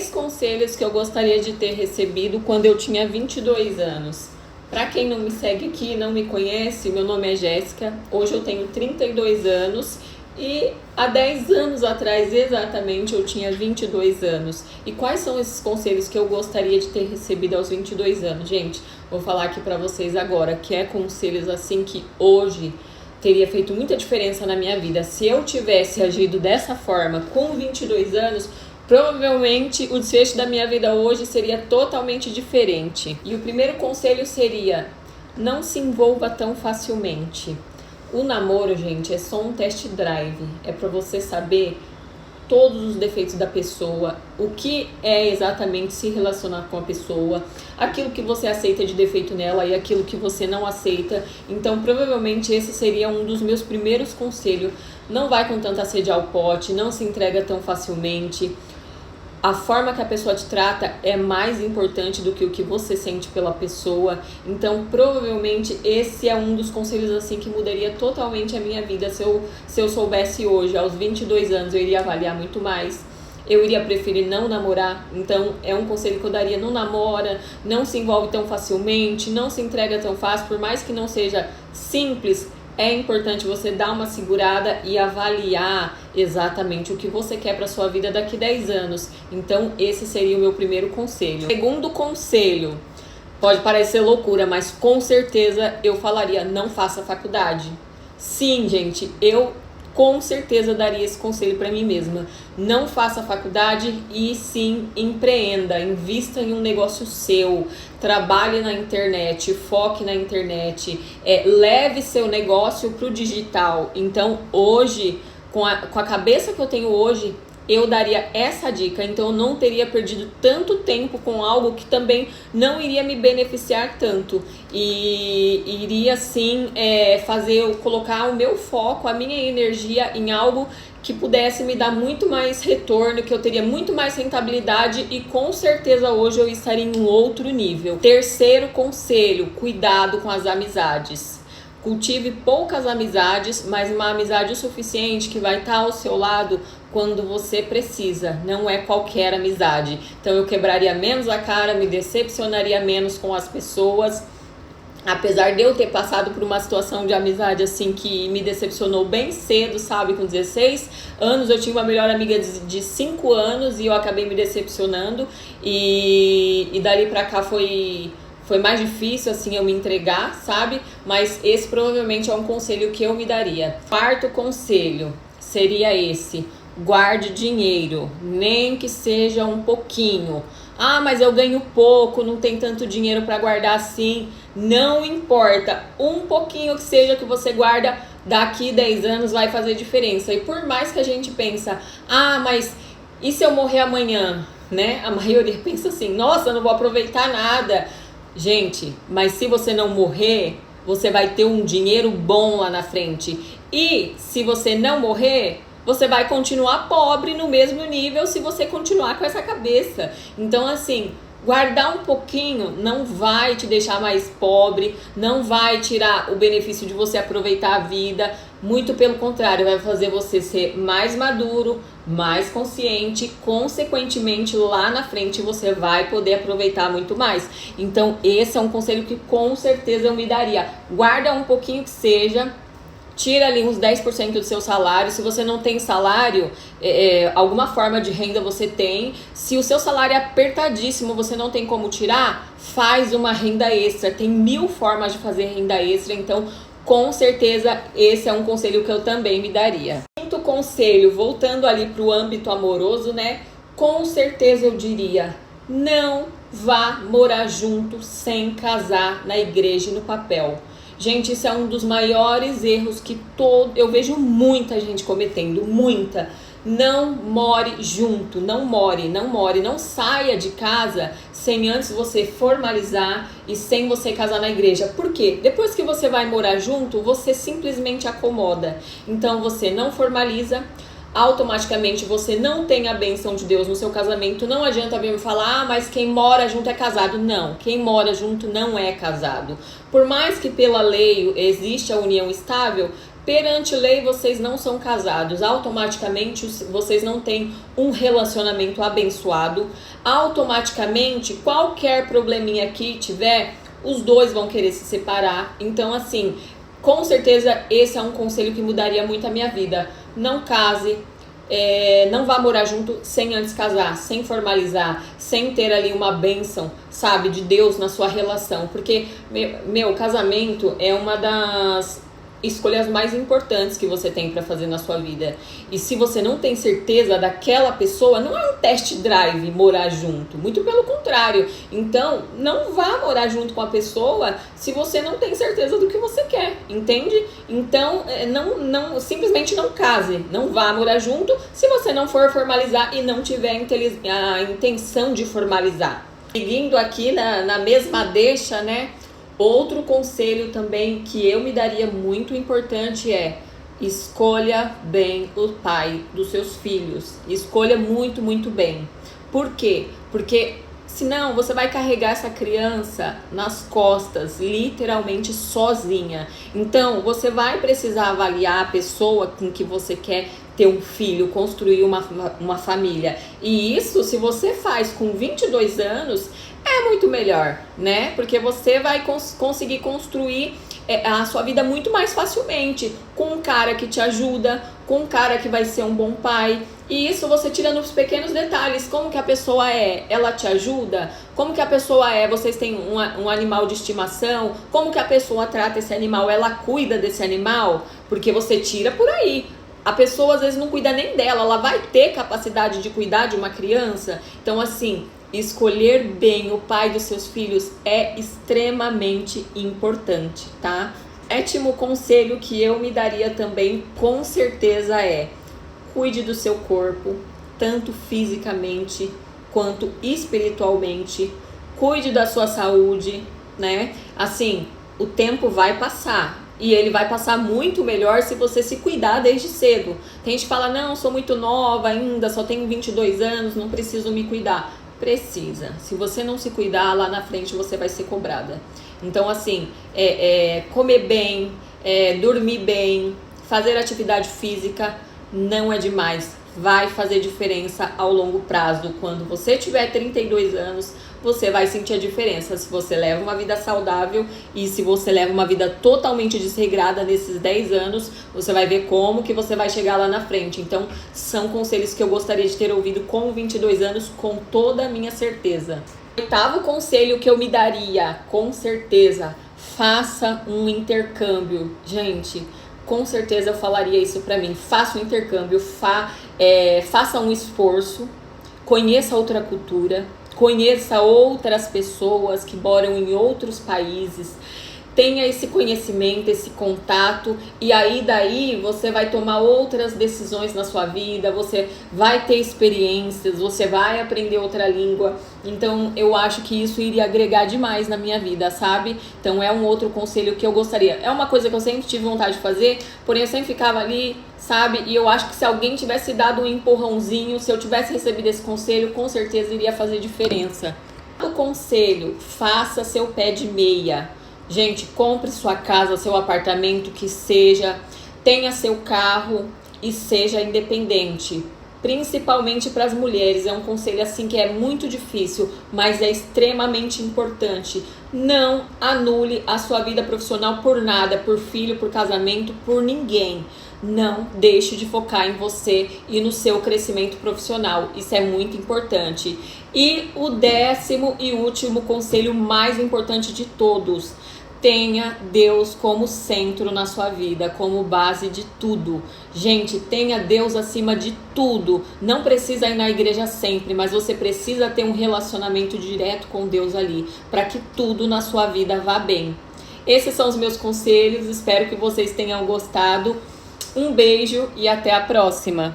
10 conselhos que eu gostaria de ter recebido quando eu tinha 22 anos. Para quem não me segue aqui, não me conhece, meu nome é Jéssica, hoje eu tenho 32 anos e há 10 anos atrás exatamente eu tinha 22 anos. E quais são esses conselhos que eu gostaria de ter recebido aos 22 anos? Gente, vou falar aqui para vocês agora, que é conselhos assim que hoje teria feito muita diferença na minha vida. Se eu tivesse agido dessa forma com 22 anos, provavelmente o desfecho da minha vida hoje seria totalmente diferente. E o primeiro conselho seria: não se envolva tão facilmente. O namoro, gente, é só um test drive. É para você saber todos os defeitos da pessoa, o que é exatamente se relacionar com a pessoa, aquilo que você aceita de defeito nela e aquilo que você não aceita. Então, provavelmente esse seria um dos meus primeiros conselhos. Não vai com tanta sede ao pote, não se entrega tão facilmente. A forma que a pessoa te trata é mais importante do que o que você sente pela pessoa. Então, provavelmente, esse é um dos conselhos assim que mudaria totalmente a minha vida. Se eu soubesse hoje, aos 22 anos, eu iria avaliar muito mais. Eu iria preferir não namorar. Então, é um conselho que eu daria: não namora, não se envolve tão facilmente, não se entrega tão fácil. Por mais que não seja simples, é importante você dar uma segurada e avaliar exatamente o que você quer para sua vida daqui 10 anos. Então, esse seria o meu primeiro conselho. Segundo conselho, pode parecer loucura, mas com certeza eu falaria: não faça faculdade. Sim, gente, eu com certeza daria esse conselho para mim mesma. Não faça faculdade e sim empreenda, invista em um negócio seu, trabalhe na internet, foque na internet, leve seu negócio para o digital. Então hoje, com a cabeça que eu tenho hoje, eu daria essa dica. Então eu não teria perdido tanto tempo com algo que também não iria me beneficiar tanto. E iria sim fazer eu colocar o meu foco, a minha energia em algo que pudesse me dar muito mais retorno, que eu teria muito mais rentabilidade e com certeza hoje eu estaria em um outro nível. Terceiro conselho: cuidado com as amizades. Cultive poucas amizades, mas uma amizade o suficiente que vai estar ao seu lado quando você precisa. Não é qualquer amizade. Então eu quebraria menos a cara, me decepcionaria menos com as pessoas. Apesar de eu ter passado por uma situação de amizade assim que me decepcionou bem cedo, sabe? Com 16 anos eu tinha uma melhor amiga de 5 anos e eu acabei me decepcionando. E dali pra cá foi mais difícil, assim, eu me entregar, sabe? Mas esse provavelmente é um conselho que eu me daria. Quarto conselho seria esse: guarde dinheiro, nem que seja um pouquinho. Ah, mas eu ganho pouco, não tem tanto dinheiro para guardar assim. Não importa, um pouquinho que seja que você guarda, daqui 10 anos vai fazer diferença. E por mais que a gente pensa: ah, mas e se eu morrer amanhã? Né? A maioria pensa assim: nossa, eu não vou aproveitar nada. Gente, mas se você não morrer, você vai ter um dinheiro bom lá na frente. E se você não morrer, você vai continuar pobre no mesmo nível se você continuar com essa cabeça. Então, assim, guardar um pouquinho não vai te deixar mais pobre, não vai tirar o benefício de você aproveitar a vida. Muito pelo contrário, vai fazer você ser mais maduro, mais consciente. Consequentemente, lá na frente você vai poder aproveitar muito mais. Então, esse é um conselho que com certeza eu me daria. Guarda um pouquinho que seja. Tira ali uns 10% do seu salário. Se você não tem salário, alguma forma de renda você tem. Se o seu salário é apertadíssimo, você não tem como tirar, faz uma renda extra. Tem 1000 formas de fazer renda extra. Então, com certeza, esse é um conselho que eu também me daria. Quinto conselho, voltando ali para o âmbito amoroso, né? Com certeza eu diria: não vá morar junto sem casar na igreja e no papel. Gente, isso é um dos maiores erros que eu vejo muita gente cometendo, muita. Não more junto, não saia de casa sem antes você formalizar e sem você casar na igreja. Por quê? Depois que você vai morar junto, você simplesmente acomoda. Então você não formaliza, automaticamente você não tem a bênção de Deus no seu casamento. Não adianta vir me falar: ah, mas quem mora junto é casado. Não, quem mora junto não é casado. Por mais que pela lei existe a união estável, Perante lei, vocês não são casados. Automaticamente, vocês não têm um relacionamento abençoado. Automaticamente, qualquer probleminha que tiver, os dois vão querer se separar. Então, assim, com certeza, esse é um conselho que mudaria muito a minha vida. Não case. Não vá morar junto sem antes casar, sem formalizar, sem ter ali uma bênção, sabe, de Deus na sua relação. Porque, meu casamento é uma das escolhas mais importantes que você tem para fazer na sua vida. E se você não tem certeza daquela pessoa, não é um test drive morar junto, muito pelo contrário. Então, não vá morar junto com a pessoa se você não tem certeza do que você quer, entende? Então, simplesmente não case, não vá morar junto se você não for formalizar e não tiver a intenção de formalizar. Seguindo aqui na mesma deixa, né? Outro conselho também que eu me daria muito importante é: escolha bem o pai dos seus filhos. Escolha muito, muito bem. Por quê? Porque senão você vai carregar essa criança nas costas, literalmente sozinha. Então, você vai precisar avaliar a pessoa com que você quer ter um filho, construir uma família. E isso, se você faz com 22 anos, é muito melhor, né? Porque você vai conseguir construir a sua vida muito mais facilmente com um cara que te ajuda, com um cara que vai ser um bom pai. E isso você tira nos pequenos detalhes. Como que a pessoa é? Ela te ajuda? Como que a pessoa é? Vocês têm um animal de estimação? Como que a pessoa trata esse animal? Ela cuida desse animal? Porque você tira por aí. A pessoa às vezes não cuida nem dela. Ela vai ter capacidade de cuidar de uma criança? Então, assim, escolher bem o pai dos seus filhos é extremamente importante, tá? Sétimo conselho que eu me daria também, com certeza, é: cuide do seu corpo, tanto fisicamente quanto espiritualmente. Cuide da sua saúde, né? Assim, o tempo vai passar e ele vai passar muito melhor se você se cuidar desde cedo. Tem gente que fala: não, sou muito nova ainda, só tenho 22 anos, não preciso me cuidar. Precisa. Se você não se cuidar, lá na frente você vai ser cobrada. Então, assim, comer bem, dormir bem, fazer atividade física não é demais. Vai fazer diferença ao longo prazo. Quando você tiver 32 anos, você vai sentir a diferença. Se você leva uma vida saudável e se você leva uma vida totalmente desregrada nesses 10 anos, você vai ver como que você vai chegar lá na frente. Então, são conselhos que eu gostaria de ter ouvido com 22 anos, com toda a minha certeza. Oitavo conselho que eu me daria, com certeza: faça um intercâmbio. Gente, com certeza eu falaria isso pra mim. Faça um intercâmbio, faça um esforço, conheça outra cultura, conheça outras pessoas que moram em outros países, tenha esse conhecimento, esse contato, e aí daí você vai tomar outras decisões na sua vida, você vai ter experiências, você vai aprender outra língua. Então eu acho que isso iria agregar demais na minha vida, sabe? Então é um outro conselho que eu gostaria. É uma coisa que eu sempre tive vontade de fazer, porém eu sempre ficava ali, sabe? E eu acho que se alguém tivesse dado um empurrãozinho, se eu tivesse recebido esse conselho, com certeza iria fazer diferença. O conselho: faça seu pé de meia. Gente, compre sua casa, seu apartamento, que seja, tenha seu carro e seja independente. Principalmente para as mulheres, é um conselho assim que é muito difícil, mas é extremamente importante. Não anule a sua vida profissional por nada, por filho, por casamento, por ninguém. Não deixe de focar em você e no seu crescimento profissional. Isso é muito importante. E o 10º e último conselho, mais importante de todos: tenha Deus como centro na sua vida, como base de tudo. Gente, tenha Deus acima de tudo. Não precisa ir na igreja sempre, mas você precisa ter um relacionamento direto com Deus ali, para que tudo na sua vida vá bem. Esses são os meus conselhos, espero que vocês tenham gostado. Um beijo e até a próxima!